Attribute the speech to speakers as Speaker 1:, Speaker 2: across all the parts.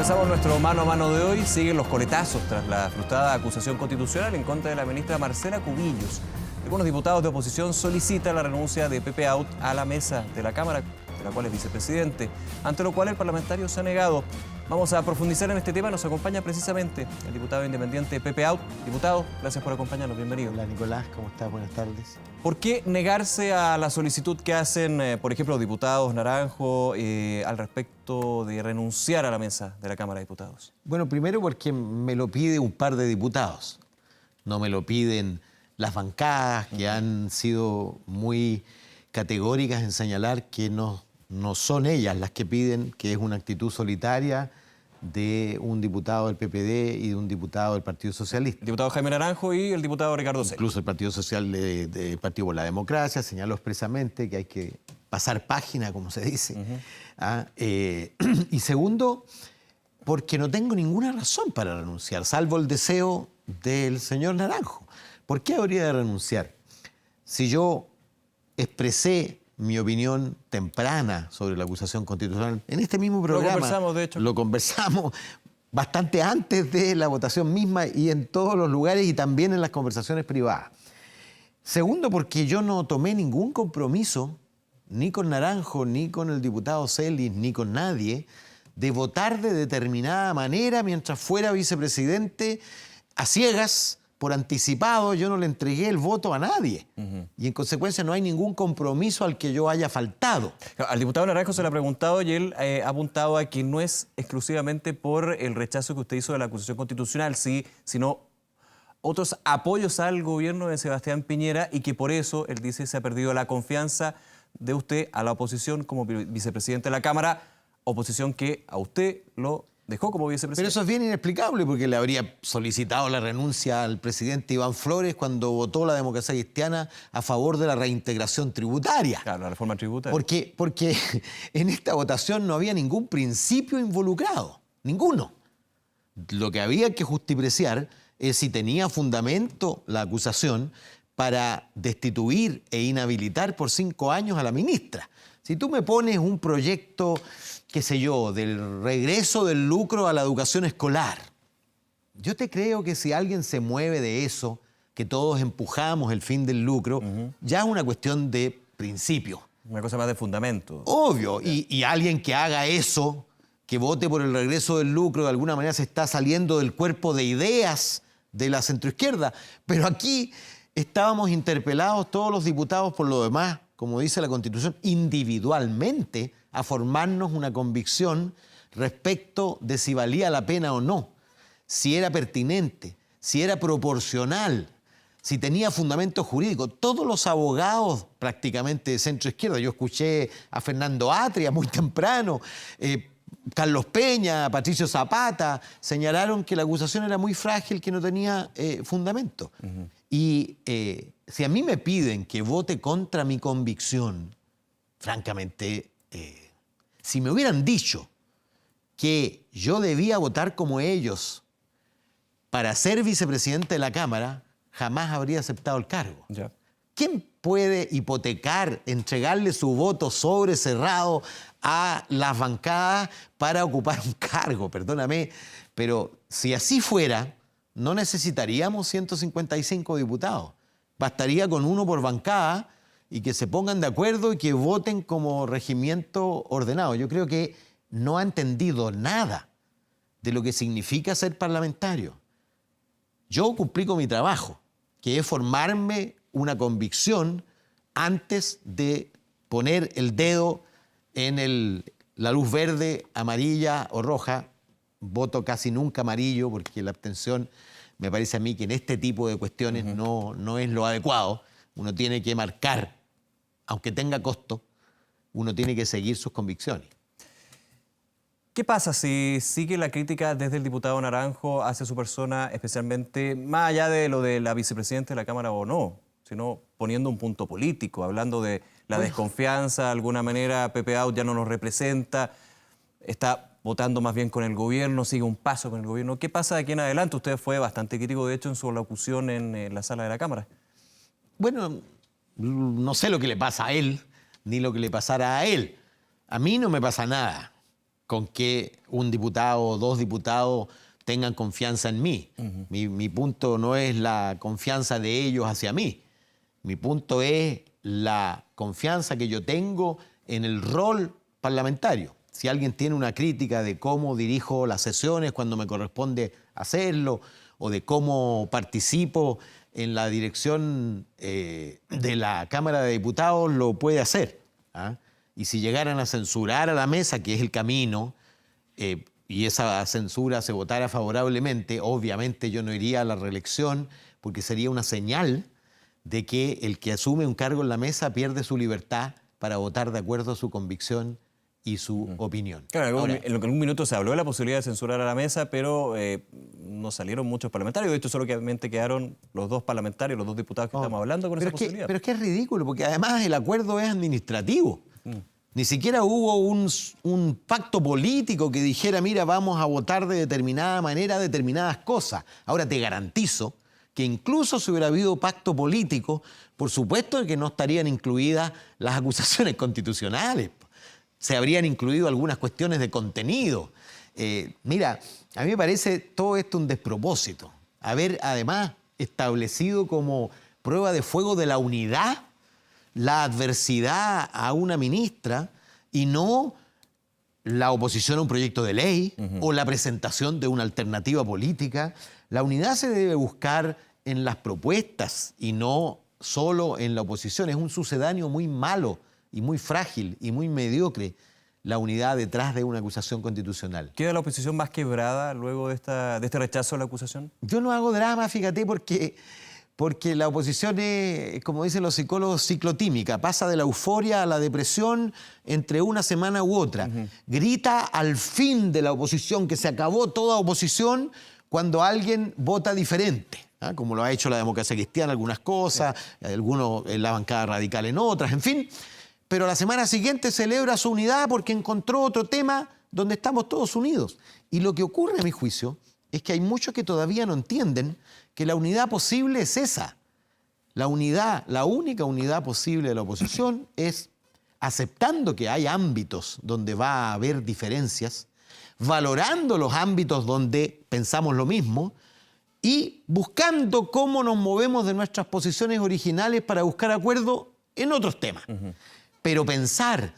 Speaker 1: Comenzamos nuestro mano a mano de hoy. Siguen los coletazos tras la frustrada acusación constitucional en contra de la ministra Marcela Cubillos. Algunos diputados de oposición solicitan la renuncia de Pepe Out a la mesa de la Cámara, de la cual es vicepresidente, ante lo cual el parlamentario se ha negado. Vamos a profundizar en este tema. Nos acompaña precisamente el diputado independiente Pepe Out. Diputado, gracias por acompañarnos. Bienvenido.
Speaker 2: Hola Nicolás, ¿cómo estás? Buenas tardes.
Speaker 1: ¿Por qué negarse a la solicitud que hacen, por ejemplo, los diputados Naranjo al respecto de renunciar a la mesa de la Cámara de Diputados?
Speaker 2: Bueno, primero porque me lo pide un par de diputados. No me lo piden las bancadas, que han sido muy categóricas en señalar que no son ellas las que piden, que es una actitud solitaria de un diputado del PPD y de un diputado del Partido Socialista.
Speaker 1: El diputado Jaime Naranjo y el diputado Ricardo Sell.
Speaker 2: Incluso el Partido Social del Partido por la Democracia señaló expresamente que hay que pasar página, como se dice. Y segundo, porque no tengo ninguna razón para renunciar, salvo el deseo del señor Naranjo. ¿Por qué habría de renunciar? Si yo expresé mi opinión temprana sobre la acusación constitucional en este mismo programa.
Speaker 1: Lo conversamos, de hecho.
Speaker 2: Lo conversamos bastante antes de la votación misma y en todos los lugares y también en las conversaciones privadas. Segundo, porque yo no tomé ningún compromiso, ni con Naranjo, ni con el diputado Celis, ni con nadie, de votar de determinada manera mientras fuera vicepresidente a ciegas. Por anticipado, yo no le entregué el voto a nadie. Y en consecuencia no hay ningún compromiso al que yo haya faltado.
Speaker 1: Al diputado Naranjo se le ha preguntado y él ha apuntado a que no es exclusivamente por el rechazo que usted hizo de la acusación constitucional, sino otros apoyos al gobierno de Sebastián Piñera y que por eso, él dice, se ha perdido la confianza de usted a la oposición como vicepresidente de la Cámara, oposición que a usted lo dejó como vicepresidente.
Speaker 2: Pero eso es bien inexplicable porque le habría solicitado la renuncia al presidente Iván Flores cuando votó la democracia cristiana a favor de la reintegración tributaria.
Speaker 1: Claro, la reforma tributaria.
Speaker 2: Porque en esta votación no había ningún principio involucrado, ninguno. Lo que había que justipreciar es si tenía fundamento la acusación para destituir e inhabilitar por 5 años a la ministra. Si tú me pones un proyecto, qué sé yo, del regreso del lucro a la educación escolar, yo te creo que si alguien se mueve de eso, que todos empujamos el fin del lucro, ya es una cuestión de principio.
Speaker 1: Una cosa más de fundamento.
Speaker 2: Obvio, y alguien que haga eso, que vote por el regreso del lucro, de alguna manera se está saliendo del cuerpo de ideas de la centroizquierda. Pero aquí estábamos interpelados todos los diputados por lo demás, como dice la Constitución, individualmente a formarnos una convicción respecto de si valía la pena o no, si era pertinente, si era proporcional, si tenía fundamento jurídico. Todos los abogados prácticamente de centro-izquierda, yo escuché a Fernando Atria muy temprano, Carlos Peña, Patricio Zapata, señalaron que la acusación era muy frágil, que no tenía fundamento. Y si a mí me piden que vote contra mi convicción, francamente, si me hubieran dicho que yo debía votar como ellos para ser vicepresidente de la Cámara, jamás habría aceptado el cargo.
Speaker 1: Ya.
Speaker 2: ¿Quién puede hipotecar, entregarle su voto sobre cerrado a las bancadas para ocupar un cargo? Perdóname, pero si así fuera, no necesitaríamos 155 diputados. Bastaría con uno por bancada y que se pongan de acuerdo y que voten como regimiento ordenado. Yo creo que no ha entendido nada de lo que significa ser parlamentario. Yo cumplí con mi trabajo, que es formarme una convicción antes de poner el dedo en la luz verde, amarilla o roja. Voto casi nunca amarillo porque la abstención me parece a mí que en este tipo de cuestiones no es lo adecuado. Uno tiene que marcar, aunque tenga costo, uno tiene que seguir sus convicciones.
Speaker 1: ¿Qué pasa si sigue la crítica desde el diputado Naranjo hacia su persona, especialmente más allá de lo de la vicepresidenta de la Cámara o no, sino poniendo un punto político, hablando de la desconfianza, de alguna manera Pepe Out ya no nos representa, está votando más bien con el gobierno, sigue un paso con el gobierno? ¿Qué pasa de aquí en adelante? Usted fue bastante crítico, de hecho, en su locución en la sala de la Cámara.
Speaker 2: Bueno, no sé lo que le pasa a él, ni lo que le pasará a él. A mí no me pasa nada. con que un diputado o dos diputados tengan confianza en mí. Mi punto no es la confianza de ellos hacia mí. Mi punto es la confianza que yo tengo en el rol parlamentario. Si alguien tiene una crítica de cómo dirijo las sesiones cuando me corresponde hacerlo, o de cómo participo en la dirección de la Cámara de Diputados, lo puede hacer. ¿Ah? Y si llegaran a censurar a la mesa, que es el camino, y esa censura se votara favorablemente, obviamente yo no iría a la reelección, porque sería una señal de que el que asume un cargo en la mesa pierde su libertad para votar de acuerdo a su convicción y su opinión.
Speaker 1: Claro, en algún minuto se habló de la posibilidad de censurar a la mesa, pero no salieron muchos parlamentarios. De hecho, solamente quedaron los dos parlamentarios, los dos diputados que estamos hablando con esa posibilidad.
Speaker 2: Pero es que es ridículo, porque además el acuerdo es administrativo. Ni siquiera hubo un pacto político que dijera, mira, vamos a votar de determinada manera determinadas cosas. Ahora te garantizo que incluso si hubiera habido pacto político, por supuesto que no estarían incluidas las acusaciones constitucionales. Se habrían incluido algunas cuestiones de contenido. Mira, a mí me parece todo esto un despropósito. Haber además establecido como prueba de fuego de la unidad la adversidad a una ministra y no la oposición a un proyecto de ley o la presentación de una alternativa política. La unidad se debe buscar en las propuestas y no solo en la oposición. Es un sucedáneo muy malo y muy frágil y muy mediocre la unidad detrás de una acusación constitucional.
Speaker 1: ¿Queda la oposición más quebrada luego de este rechazo a la acusación?
Speaker 2: Yo no hago drama, fíjate, porque la oposición es, como dicen los psicólogos, ciclotímica. Pasa de la euforia a la depresión entre una semana u otra. Grita al fin de la oposición, que se acabó toda oposición, cuando alguien vota diferente. ¿Ah? Como lo ha hecho la democracia cristiana en algunas cosas, algunos en la bancada radical en otras, en fin. Pero la semana siguiente celebra su unidad porque encontró otro tema donde estamos todos unidos. Y lo que ocurre, a mi juicio, es que hay muchos que todavía no entienden que la unidad posible es esa. La unidad, la única unidad posible de la oposición es aceptando que hay ámbitos donde va a haber diferencias, valorando los ámbitos donde pensamos lo mismo y buscando cómo nos movemos de nuestras posiciones originales para buscar acuerdo en otros temas. Pero pensar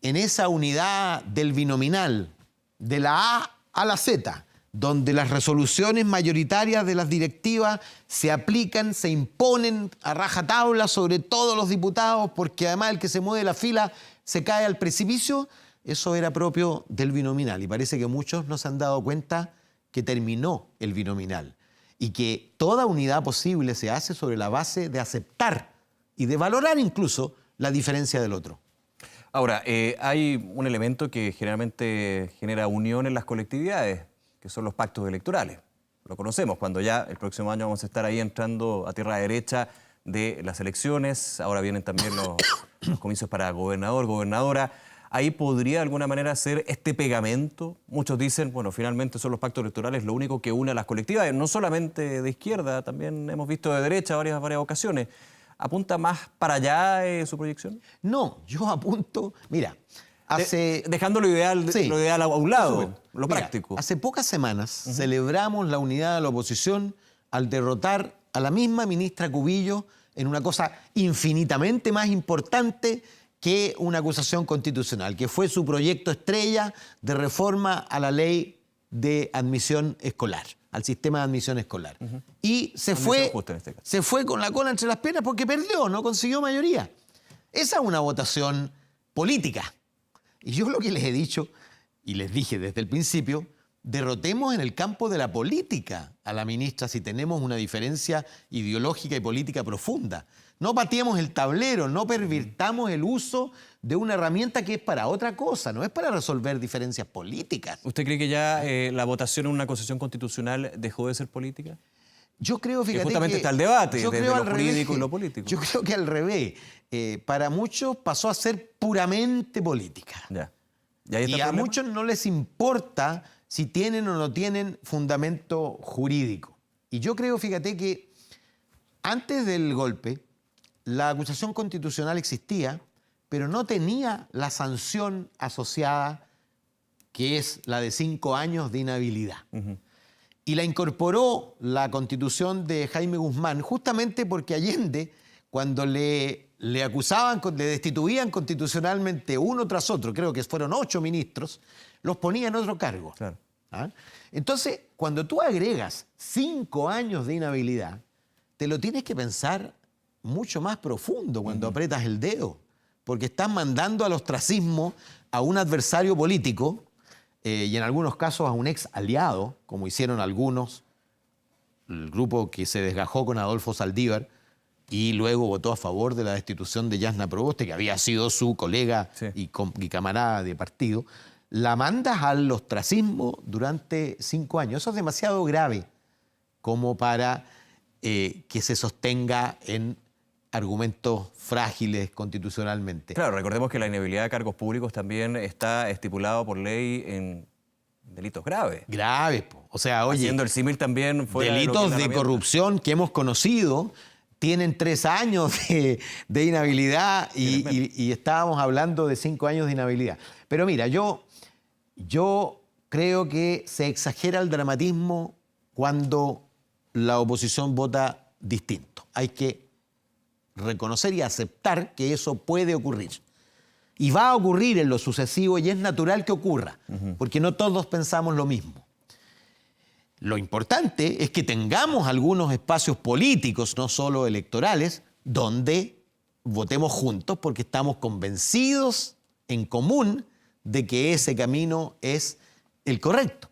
Speaker 2: en esa unidad del binominal, de la A a la Z, donde las resoluciones mayoritarias de las directivas se aplican, se imponen a rajatabla sobre todos los diputados, porque además el que se mueve la fila se cae al precipicio, eso era propio del binominal. Y parece que muchos no se han dado cuenta que terminó el binominal y que toda unidad posible se hace sobre la base de aceptar y de valorar incluso la diferencia del otro.
Speaker 1: Ahora, hay un elemento que generalmente genera unión en las colectividades, que son los pactos electorales. Lo conocemos, cuando ya el próximo año vamos a estar ahí entrando a tierra derecha de las elecciones, ahora vienen también los comicios para gobernador, gobernadora. Ahí podría de alguna manera ser este pegamento. Muchos dicen, bueno, finalmente son los pactos electorales lo único que une a las colectividades, no solamente de izquierda, también hemos visto de derecha varias ocasiones. ¿Apunta más para allá su proyección?
Speaker 2: No, yo apunto, mira,
Speaker 1: dejando lo ideal a un lado, lo práctico.
Speaker 2: Hace pocas semanas celebramos la unidad de la oposición al derrotar a la misma ministra Cubillo en una cosa infinitamente más importante que una acusación constitucional, que fue su proyecto estrella de reforma a la ley de admisión escolar, al sistema de admisión escolar. Y se fue con la cola entre las piernas porque perdió, no consiguió mayoría. Esa es una votación política. Y yo lo que les he dicho, y les dije desde el principio, derrotemos en el campo de la política a la ministra si tenemos una diferencia ideológica y política profunda. No pateemos el tablero, no pervirtamos el uso de una herramienta que es para otra cosa, no es para resolver diferencias políticas.
Speaker 1: ¿Usted cree que ya la votación en una acusación constitucional dejó de ser política?
Speaker 2: Yo creo, fíjate,
Speaker 1: justamente está el debate desde lo jurídico y lo político.
Speaker 2: Yo creo que al revés. Para muchos pasó a ser puramente política.
Speaker 1: Ya.
Speaker 2: Y a muchos no les importa si tienen o no tienen fundamento jurídico. Y yo creo, fíjate, que antes del golpe la acusación constitucional existía, pero no tenía la sanción asociada que es la de 5 años de inhabilidad. Y la incorporó la Constitución de Jaime Guzmán justamente porque Allende, cuando le acusaban, le destituían constitucionalmente uno tras otro, creo que fueron 8 ministros, los ponía en otro cargo.
Speaker 1: Claro.
Speaker 2: ¿Ah? Entonces, cuando tú agregas 5 años de inhabilidad, te lo tienes que pensar mucho más profundo cuando aprietas el dedo, porque estás mandando al ostracismo a un adversario político y en algunos casos a un ex aliado, como hicieron algunos, el grupo que se desgajó con Adolfo Saldívar y luego votó a favor de la destitución de Jasna Proboste, que había sido su colega y camarada de partido. La mandas al ostracismo durante 5 años. Eso es demasiado grave como para que se sostenga en argumentos frágiles constitucionalmente.
Speaker 1: Claro, recordemos que la inhabilidad de cargos públicos también está estipulado por ley en delitos graves.
Speaker 2: Graves, po. O sea, oye,
Speaker 1: haciendo el símil también fuera
Speaker 2: delitos de corrupción que hemos conocido tienen 3 años de inhabilidad y estábamos hablando de 5 años de inhabilidad. Pero mira, yo creo que se exagera el dramatismo cuando la oposición vota distinto. Hay que reconocer y aceptar que eso puede ocurrir. Y va a ocurrir en lo sucesivo y es natural que ocurra, porque no todos pensamos lo mismo. Lo importante es que tengamos algunos espacios políticos, no solo electorales, donde votemos juntos porque estamos convencidos en común de que ese camino es el correcto.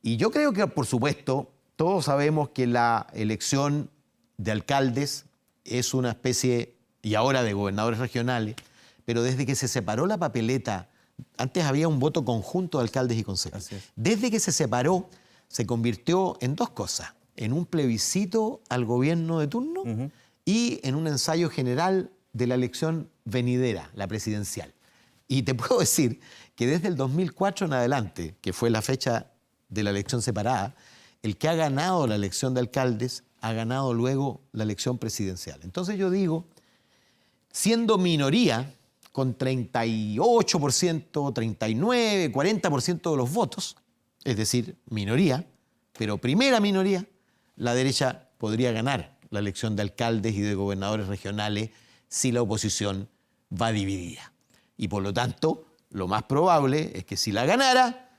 Speaker 2: Y yo creo que, por supuesto, todos sabemos que la elección de alcaldes es una especie, y ahora de gobernadores regionales, pero desde que se separó la papeleta, antes había un voto conjunto de alcaldes y concejales. Desde que se separó, se convirtió en 2 cosas, en un plebiscito al gobierno de turno y en un ensayo general de la elección venidera, la presidencial. Y te puedo decir que desde el 2004 en adelante, que fue la fecha de la elección separada, el que ha ganado la elección de alcaldes ha ganado luego la elección presidencial. Entonces yo digo, siendo minoría, con 38%, 39%, 40% de los votos, es decir, minoría, pero primera minoría, la derecha podría ganar la elección de alcaldes y de gobernadores regionales si la oposición va dividida. Y por lo tanto, lo más probable es que si la ganara,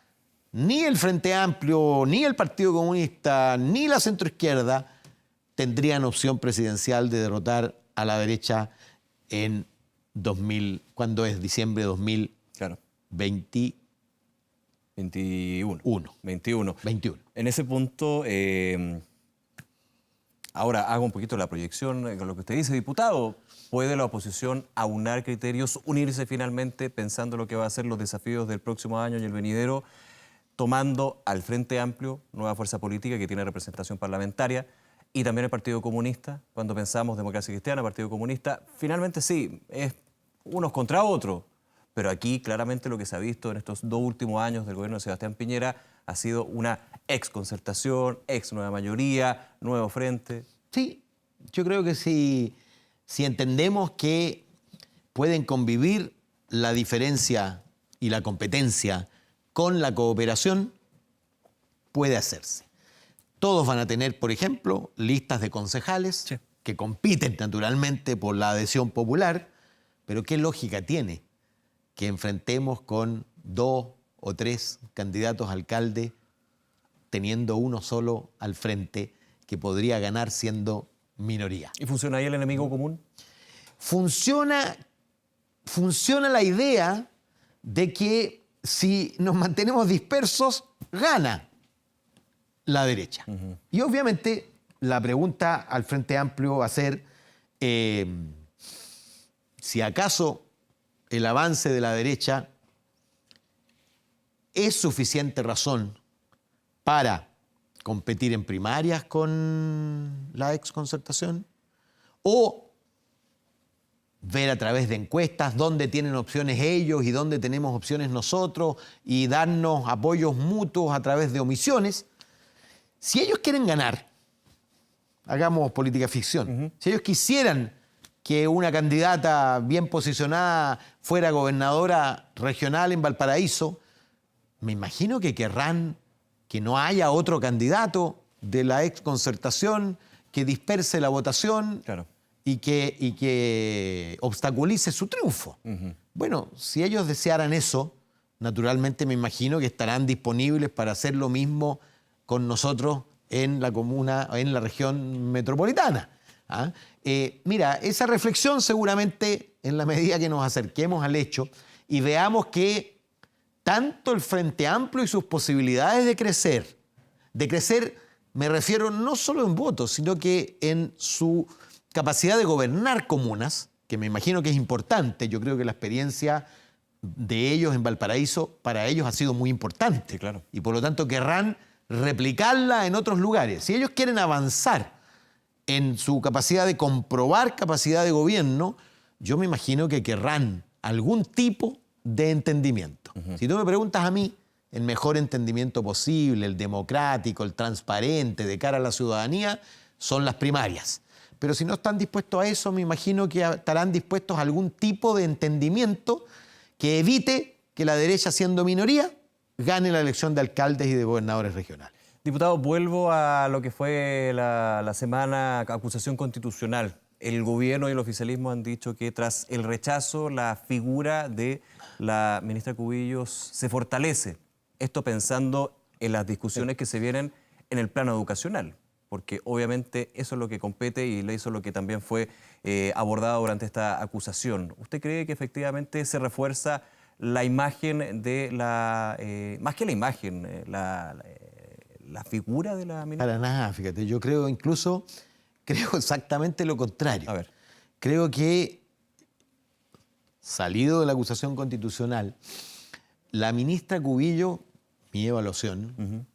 Speaker 2: ni el Frente Amplio, ni el Partido Comunista, ni la centroizquierda tendrían opción presidencial de derrotar a la derecha en 2000, ¿cuándo es? Diciembre de 2020. 21.
Speaker 1: En ese punto, ahora hago un poquito la proyección con lo que usted dice, diputado. ¿Puede la oposición aunar criterios, unirse finalmente pensando lo que va a ser los desafíos del próximo año y el venidero, tomando al Frente Amplio, nueva fuerza política que tiene representación parlamentaria, y también el Partido Comunista? Cuando pensamos Democracia Cristiana, Partido Comunista, finalmente sí, es unos contra otros. Pero aquí claramente lo que se ha visto en estos 2 últimos años del gobierno de Sebastián Piñera ha sido una ex-concertación, ex-nueva mayoría, nuevo frente.
Speaker 2: Sí, yo creo que si entendemos que pueden convivir la diferencia y la competencia con la cooperación, puede hacerse. Todos van a tener, por ejemplo, listas de concejales que compiten naturalmente por la adhesión popular, pero ¿qué lógica tiene que enfrentemos con 2 o 3 candidatos a alcalde teniendo uno solo al frente que podría ganar siendo minoría?
Speaker 1: ¿Y funciona ahí el enemigo común?
Speaker 2: Funciona la idea de que si nos mantenemos dispersos, gana la derecha. Y obviamente la pregunta al Frente Amplio va a ser si acaso el avance de la derecha es suficiente razón para competir en primarias con la exconcertación o ver a través de encuestas dónde tienen opciones ellos y dónde tenemos opciones nosotros y darnos apoyos mutuos a través de omisiones. Si ellos quieren ganar, hagamos política ficción, si ellos quisieran que una candidata bien posicionada fuera gobernadora regional en Valparaíso, me imagino que querrán que no haya otro candidato de la ex Concertación que disperse la votación
Speaker 1: Claro.
Speaker 2: y que obstaculice su triunfo. Bueno, si ellos desearan eso, naturalmente me imagino que estarán disponibles para hacer lo mismo con nosotros en la comuna, en la región metropolitana. ¿Ah? Mira, esa reflexión seguramente en la medida que nos acerquemos al hecho y veamos que tanto el Frente Amplio y sus posibilidades de crecer me refiero no solo en votos, sino que en su capacidad de gobernar comunas, que me imagino que es importante. Yo creo que la experiencia de ellos en Valparaíso para ellos ha sido muy importante.
Speaker 1: Sí, claro.
Speaker 2: Y por lo tanto querrán replicarla en otros lugares. Si ellos quieren avanzar en su capacidad de comprobar capacidad de gobierno, yo me imagino que querrán algún tipo de entendimiento. Si tú me preguntas a mí, el mejor entendimiento posible, el democrático, el transparente, de cara a la ciudadanía, son las primarias. Pero si no están dispuestos a eso, me imagino que estarán dispuestos a algún tipo de entendimiento que evite que la derecha, siendo minoría, gane la elección de alcaldes y de gobernadores regionales.
Speaker 1: Diputado, vuelvo a lo que fue la semana acusación constitucional. El gobierno y el oficialismo han dicho que tras el rechazo, la figura de la ministra Cubillos se fortalece. Esto pensando en las discusiones que se vienen en el plano educacional, porque obviamente eso es lo que compete y eso es lo que también fue abordado durante esta acusación. ¿Usted cree que efectivamente se refuerza la imagen de la... más que la imagen, la figura de la ministra?
Speaker 2: Para nada, fíjate, yo creo exactamente lo contrario.
Speaker 1: A ver.
Speaker 2: Creo que, salido de la acusación constitucional, la ministra Cubillo, mi evaluación,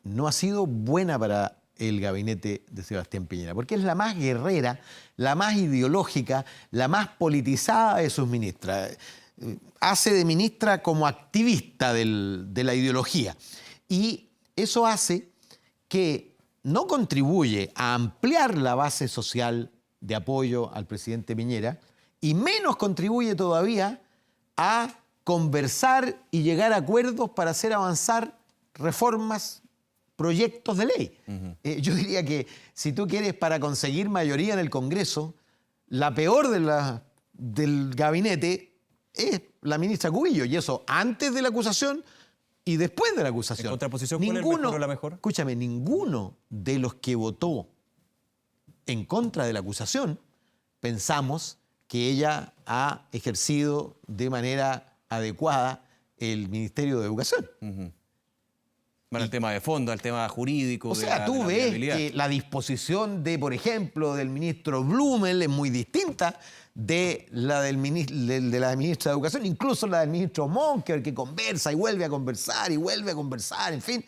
Speaker 2: no ha sido buena para el gabinete de Sebastián Piñera, porque es la más guerrera, la más ideológica, la más politizada de sus ministras. Hace de ministra como activista de la ideología. Y eso hace que no contribuye a ampliar la base social de apoyo al presidente Piñera y menos contribuye todavía a conversar y llegar a acuerdos para hacer avanzar reformas, proyectos de ley. Yo diría que si tú quieres para conseguir mayoría en el Congreso, la peor del gabinete es la ministra Cubillo, y eso antes de la acusación y después de la acusación.
Speaker 1: ¿En contraposición cuál es el mejor o la mejor?
Speaker 2: Escúchame, ninguno de los que votó en contra de la acusación pensamos que ella ha ejercido de manera adecuada el Ministerio de Educación.
Speaker 1: Bueno, el tema de fondo, el tema jurídico.
Speaker 2: O sea, tú ves que la disposición de, por ejemplo, del ministro Blumel es muy distinta de la de la ministra de Educación, incluso la del ministro Monker, que conversa y vuelve a conversar y vuelve a conversar, en fin.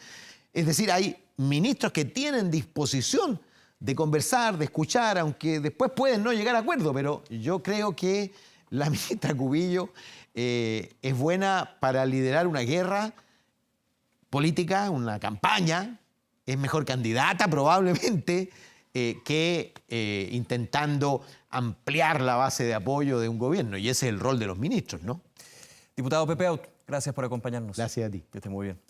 Speaker 2: Es decir, hay ministros que tienen disposición de conversar, de escuchar, aunque después pueden no llegar a acuerdo, pero yo creo que la ministra Cubillo es buena para liderar una guerra política, una campaña, es mejor candidata probablemente que intentando ampliar la base de apoyo de un gobierno, y ese es el rol de los ministros, ¿no?
Speaker 1: Diputado Pepe Out, gracias por acompañarnos.
Speaker 2: Gracias a ti.
Speaker 1: Que esté muy bien.